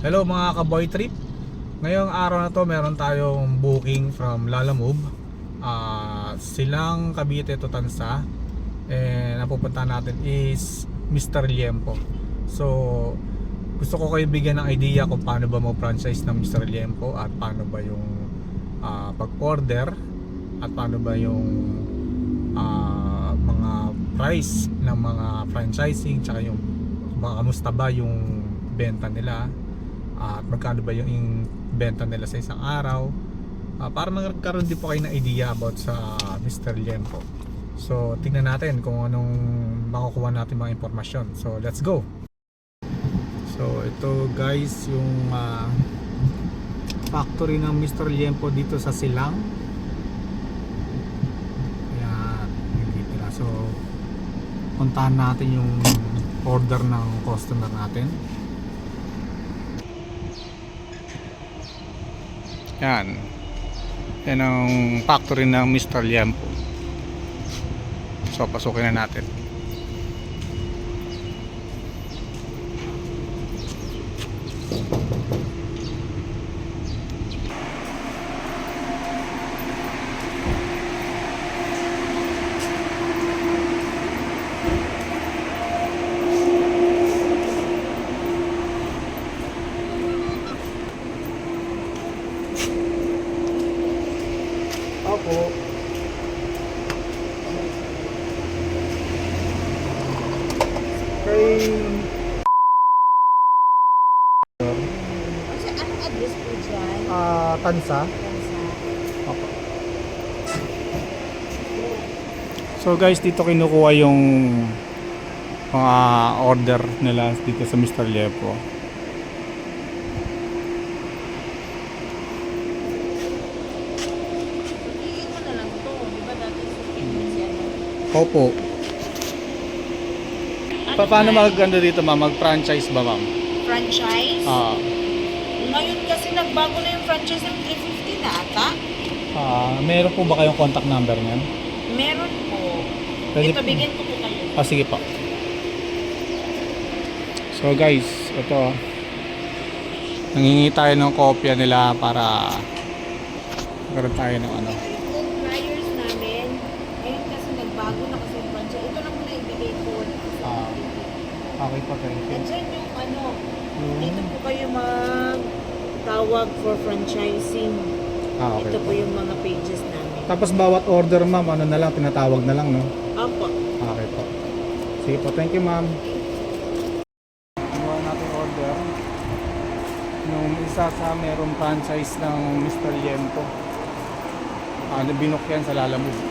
Hello mga ka-boy trip. Ngayong araw na to meron tayong booking from Lalamove, Silang Cavite to Tansa. And napupuntahan natin is Mr. Liempo. So gusto ko kayo bigyan ng idea kung paano ba mag-franchise ng Mr. Liempo, at paano ba yung pag-order, at paano ba yung mga price ng mga franchising, tsaka yung kamusta ba yung benta nila, at magkano ba yung benta nila sa isang araw, para magkaroon din po kayo ng idea about sa Mr. Liempo. So tingnan natin kung anong makukuha natin mga impormasyon. So let's go. So ito guys yung factory ng Mr. Liempo dito sa Silang. Ayan, dito na. So puntahan natin yung order ng customer natin. Yan. Yan ang factory ng Mr. Liempo. So pasukin na natin. Opo. Kay Anong address po dyan? Tansa. Opo. So guys, dito kinukuha yung mga order nila dito sa Mr. Liempo. Iin mo na lang to. Di ba dati sukin mo siya? Opo. Paano maganda dito ma'am? Mag-franchise ba ma'am? Franchise? Ngayon kasi nagbago na yung franchise ng 350 na ata. Meron po ba kayong contact number niyan? Meron po. Pwede Ito, po. bigyan ko po kayo. Sige po. So guys, ito nangingi tayo ng kopya nila para magkaroon tayo ng ano. Ito yung old flyers namin. Ngayon kasi nagbago na kasi yung franchise. Ito lang muna ibigay ko. Okay po, thank you. Nandiyan yung ano. Dito po kayo mag-tawag for franchising. Okay. Ito po yung mga pages namin. Tapos bawat order ma'am, ano na lang, tinatawag na lang, no? Opo. Okay po. Sige po, thank you ma'am. Gawa natin order. Yung isa sa merong franchise ng Mr. Liempo. Binok yan sa Lalamove.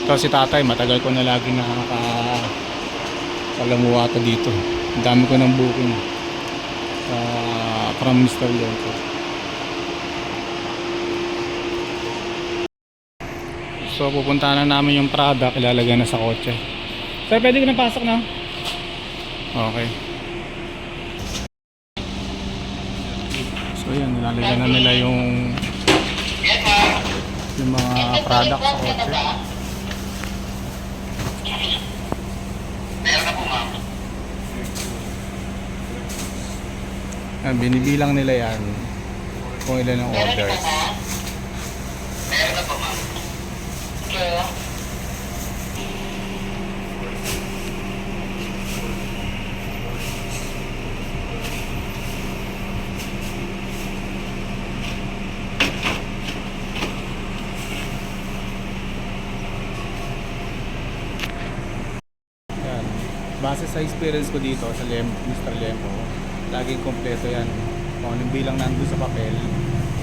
Ito si tatay, matagal ko na lagi nakakalamuha ito dito. Ang dami ko ng booking from Mr. Liempo. So pupuntahan na namin yung product, ilalagay na sa kotse. Sir, pwede ko na pasok na? Okay. So yan, ilalagay na nila yung mga product sa kotse. Yan, binibilang nila yan kung ilan ang orders. Yan. Base sa experience ko dito sa Mr. Liempo, laging kompleto yan. Kung anong bilang nandun sa papel,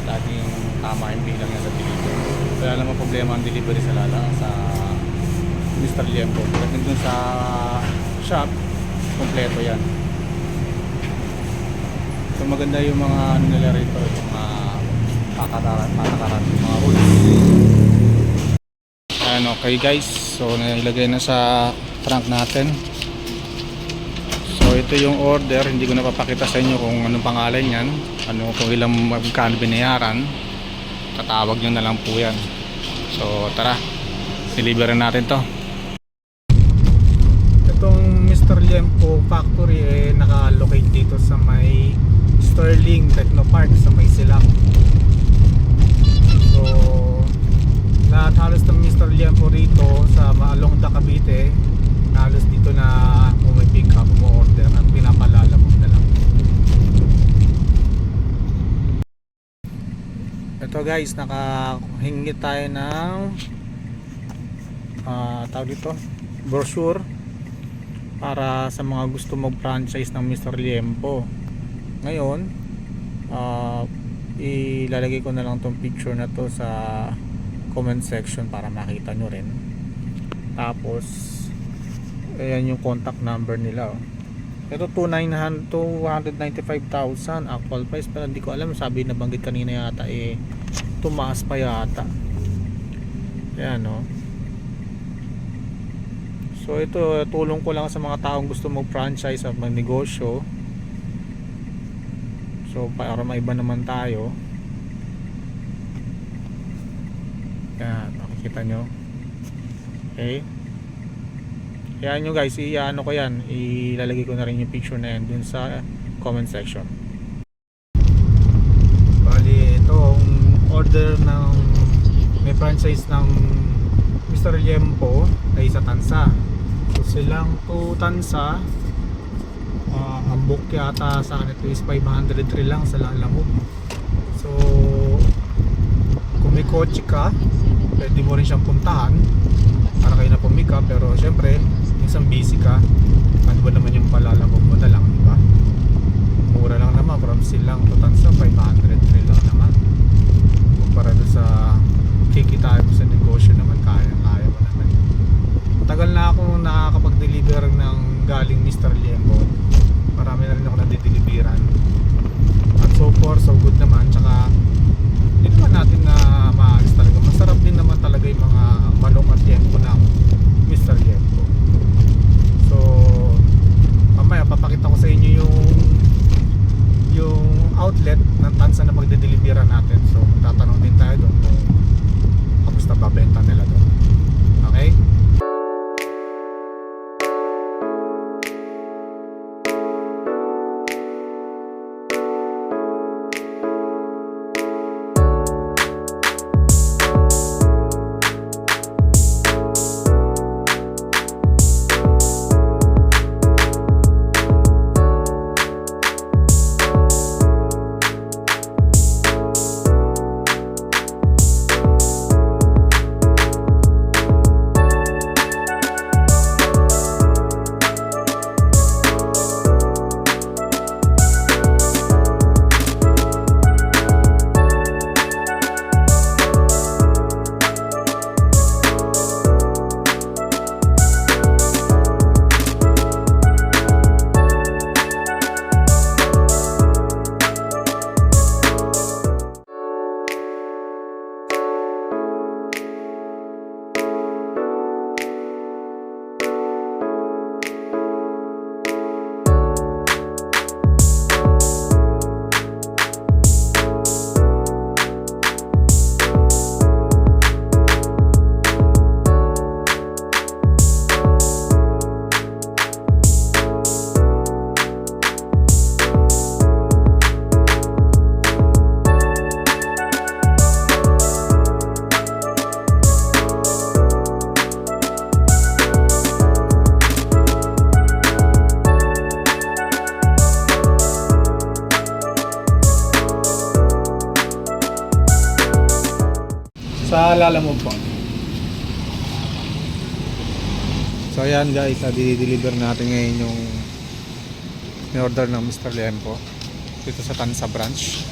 laging tama yung bilang yan sa delivery. Wala naman problema ang delivery sa Mr. Liempo. Kasi dun sa shop, kompleto yan. So maganda yung mga ano nila rito, yung mga patakaran, yung mga rules. Ayan, okay guys, so nailagay na sa trunk natin. So ito yung order, hindi ko napapakita sa inyo kung anong pangalan yan, kung ilang magkano binayaran. Tatawag nyo na lang po yan. So tara, delivery natin to. Itong Mr. Mr. Liempo factory naka-locate dito sa may Sterling Technopark sa may Silang. So lahat halos ng Mr. Liempo rito sa Maalong da Cavite, halos dito na kung may pick up mo order at pinapalalamog na lang. Ito guys, nakahingi tayo ng tawag dito, brochure para sa mga gusto mag-franchise ng Mr. Liempo. Ngayon, ilalagay ko na lang tong picture na to sa comment section para makita nyo rin. Tapos ayan yung contact number nila. Ito 295,000 actual price, pero hindi ko alam, sabi na banggit kanina yata tumaas pa yata. Ayan no. So ito, tulong ko lang sa mga taong gusto mag-franchise at mag-negosyo. So para maiba naman tayo. Yan, makikita nyo. Okay. Yan nyo guys, i-ano ko yan, ilalagay ko na rin yung picture na yan dun sa comment section. Bali, itong order ng may franchise ng Mr. Liempo ay sa Tansa. So silang 2 Tansa, ang book yata sa akin ito is 503 lang sa Lalamog. So kung may kotse ka, pwede mo rin siyang puntahan para kayo na pumika, pero syempre minsan busy ka, ano ba naman yung palalamog mo na lang, diba? Mura lang naman, from Silang to Tansa 503 lang naman. Kumpara doon sa kikitain mo sa negosyo naman, kaya mo naman. Matagal na akong nakakapag-deliver ng galing Mr. Liempo. Marami na rin ako nadideliveran. At so far, so good naman. Tsaka hindi naman natin na maalis talaga. Masarap din naman talaga yung mga manok at liempo ng Mr. Liempo. So mamaya papakita ko sa inyo yung outlet ng Tansa na magde-deliveran natin. So tatanong din tayo doon kung kamusta ba benta nila doon. Okay? Sa Lalamog po. So ayan guys, di-deliver natin ngayon yung in-order ng Mr. Liempo dito sa Tansa branch.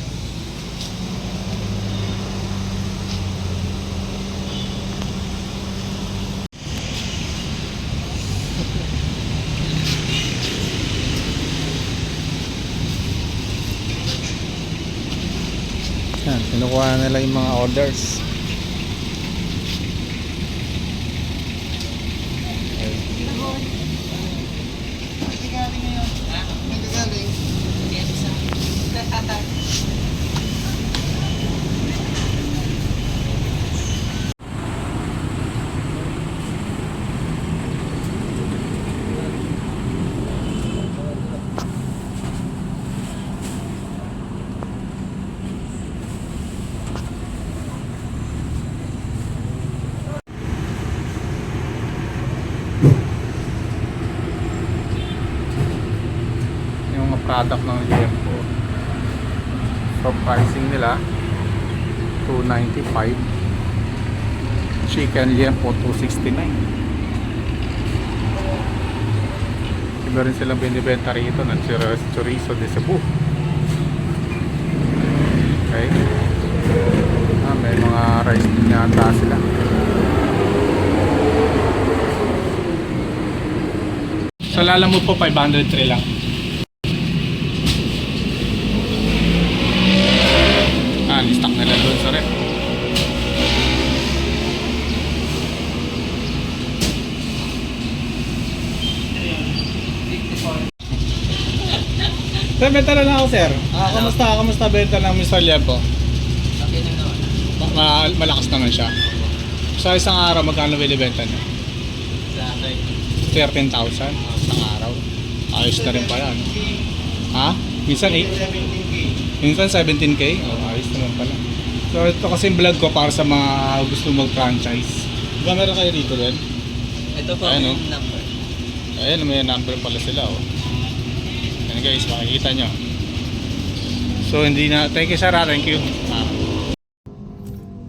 Yan, kinukuha nila yung mga orders. product ng liempo. So pricing nila $295. Chicken liempo $269. Iba rin silang binibenta rito ng chorizo de Cebu. Okay. May mga rice din yata sila. Sa Lalamove po 503 lang. Stock nila doon sa rep. Sir, benta na lang ako, sir. Kamusta benta ng Mr. Liempo? Okay na naman. Malakas naman siya. Sa isang araw, magkano binibenta niya? Sa 13,000 isang araw. Ayos na rin pala, no? Ha? Minsan 8? Minsan 17K? Oh, ayos naman pala. So ito kasi yung vlog ko para sa mga gusto mag-franchise. Diba meron kayo dito din? ito po Ayan, yung oh. number. Ayan, may number pala sila, oh. Ayan guys, makikita nyo. So hindi na, thank you sir, thank you.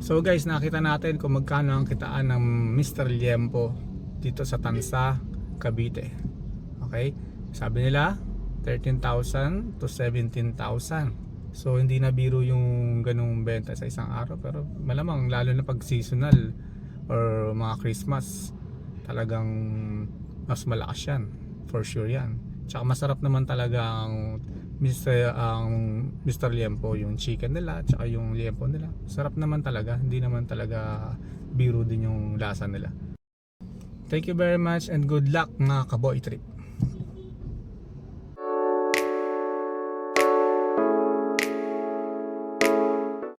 So guys, nakita natin kung magkano ang kitaan ng Mr. Liempo dito sa Tansa, Cavite. Okay? Sabi nila 13,000 to 17,000. So hindi na biro yung ganung benta sa isang araw, pero malamang lalo na pag seasonal or mga Christmas, talagang mas malakas yan, for sure yan. Tsaka masarap naman talaga ang Mr. Liempo, yung chicken nila tsaka yung liempo nila. Sarap naman talaga, hindi naman talaga biro din yung lasa nila. Thank you very much and good luck mga Kaboy Trip.